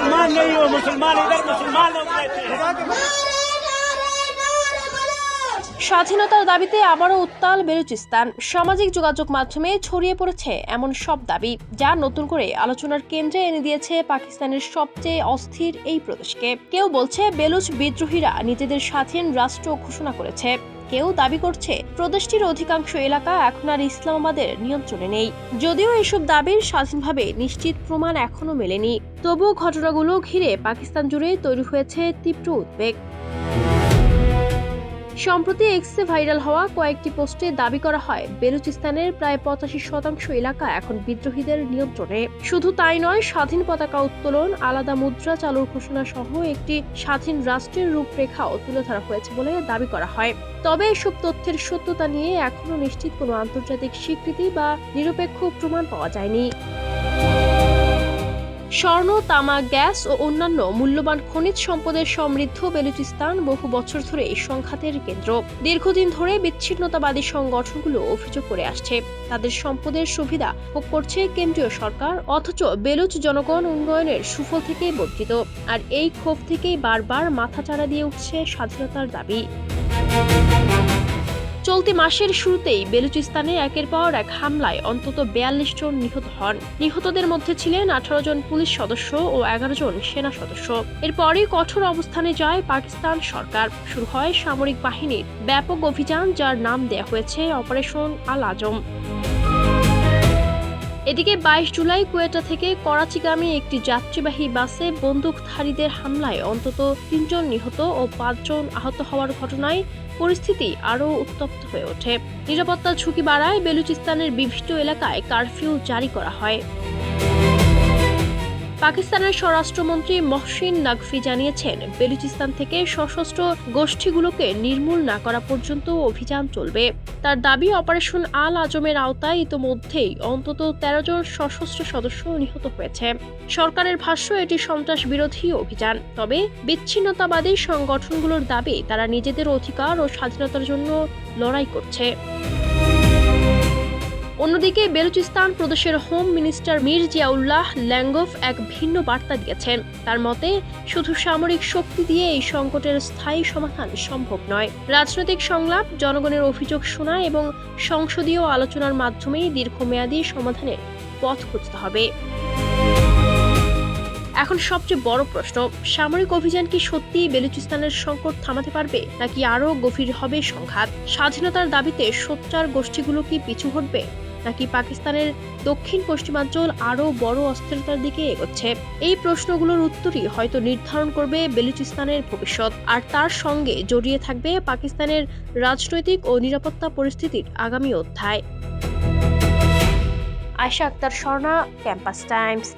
मुसलमान नहीं हो, मुसलमान इधर मुसलमान लोग रहते हैं। স্বাধীনতার দাবিতে আবারও উত্তাল বেলুচিস্তান। সামাজিক যোগাযোগ মাধ্যমে ছড়িয়ে পড়েছে এমন সব দাবি যা নতুন করে আলোচনার কেন্দ্রে এনে দিয়েছে পাকিস্তানের সবচেয়ে অস্থির এই প্রদেশকে। কেউ বলছে বেলুচ বিদ্রোহীরা নিজেদের স্বাধীন রাষ্ট্র ঘোষণা করেছে, কেউ দাবি করছে প্রদেশটির অধিকাংশ এলাকা এখন আর ইসলামাবাদের নিয়ন্ত্রণে নেই। যদিও এসব দাবির স্বাধীনভাবে নিশ্চিত প্রমাণ এখনো মেলেনি, তবুও ঘটনাগুলো ঘিরে পাকিস্তান জুড়ে তৈরি হয়েছে তীব্র উদ্বেগ। সম্প্রতি এক্সে ভাইরাল হওয়া কয়েকটি পোস্টে দাবি করা হয় বেলুচিস্তানের প্রায় 85% এলাকা এখন বিদ্রোহীদের নিয়ন্ত্রণে। শুধু তাই নয়, স্বাধীন পতাকা উত্তোলন, আলাদা মুদ্রা চালুর ঘোষণা সহ একটি স্বাধীন রাষ্ট্রের রূপরেখাও তুলে ধরা হয়েছে বলে দাবি করা হয়। তবে এসব তথ্যের সত্যতা নিয়ে এখনো নিশ্চিত কোনো আন্তর্জাতিক স্বীকৃতি বা নিরপেক্ষ প্রমাণ পাওয়া যায়নি। স্বর্ণ, তামা, গ্যাস ও অন্যান্য মূল্যবান খনিজ সম্পদের সমৃদ্ধ বেলুচিস্তান বহু বছর ধরে সংঘাতের কেন্দ্র। দীর্ঘদিন ধরে বিচ্ছিন্নতাবাদী সংগঠনগুলো অভিযোগ করে আসছে তাদের সম্পদের সুবিধা ভোগ করছে কেন্দ্রীয় সরকার, অথচ বেলুচ জনগণ উন্নয়নের সুফল থেকে বঞ্চিত। আর এই ক্ষোভ থেকেই বারবার মাথাচাড়া দিয়ে উঠছে স্বাধীনতার দাবি। চলতি মাসের শুরুতেই বেলুচিস্তানে একের পর এক হামলায় অন্তত 42 জন নিহত হন। নিহতদের মধ্যে ছিলেন 18 জন পুলিশ সদস্য ও 11 জন সেনা সদস্য। এরপরই কঠোর অবস্থানে যায় পাকিস্তান সরকার। শুরু হয় সামরিক বাহিনীর ব্যাপক অভিযান, যার নাম দেয়া হয়েছে অপারেশন আল আজম। এদিকে 22 জুলাই কুয়েটা থেকে করাচিগামী একটি যাত্রীবাহী বাসে বন্দুকধারীদের হামলায় অন্তত 3 জন নিহত ও 5 জন আহত হওয়ার ঘটনায় পরিস্থিতি আরও উত্তপ্ত হয়ে ওঠে। নিরাপত্তার ঝুঁকি বাড়ায় বেলুচিস্তানের বিভিন্ন এলাকায় কারফিউ জারি করা হয়। পাকিস্তানের স্বরাষ্ট্রমন্ত্রী মহসিন নাকভি জানিয়েছেন, বেলুচিস্তান থেকে সশস্ত্র গোষ্ঠীগুলোকে নির্মূল না করা পর্যন্ত অভিযান চলবে। তার দাবি, অপারেশন আল আজমের আওতায় ইতোমধ্যেই অন্তত 13 জন সশস্ত্র সদস্য নিহত হয়েছে। সরকারের ভাষ্য, এটি সন্ত্রাস বিরোধী অভিযান। তবে বিচ্ছিন্নতাবাদী সংগঠনগুলোর দাবি, তারা নিজেদের অধিকার ও স্বাধীনতার জন্য লড়াই করছে। অন্যদিকে বেলুচিস্তান প্রদেশের হোম মিনিস্টার মীর জিয়াউল্লাহ ল্যাঙ্গফ এক ভিন্ন বার্তা দিয়েছেন। তার মতে, শুধু সামরিক শক্তি দিয়ে এই সংকটের স্থায়ী সমাধান সম্ভব নয়। রাজনৈতিক সংলাপ, জনগণের অভিযোগ শোনা এবং সংসদীয় আলোচনার মাধ্যমেই দীর্ঘমেয়াদী সমাধানের পথ খুঁজতে হবে। এখন সবচেয়ে বড় প্রশ্ন, সামরিক অভিযান কি সত্যিই বেলুচিস্তানের সংকট থামাতে পারবে, নাকি আরও গভীর হবে সংঘাত? স্বাধীনতার দাবিতে সোচ্চার গোষ্ঠীগুলো কি পিছু হটবে, নাকি পাকিস্তানের দক্ষিণ পশ্চিমাঞ্চল আরও বড় অস্থিরতার দিকে এগোচ্ছে? এই প্রশ্নগুলোর উত্তরই হয়তো নির্ধারণ করবে বেলুচিস্তানের ভবিষ্যৎ, আর তার সঙ্গে জড়িয়ে থাকবে পাকিস্তানের রাজনৈতিক ও নিরাপত্তা পরিস্থিতির আগামী অধ্যায়। Ayesha Akter, Swarna, Campus Times.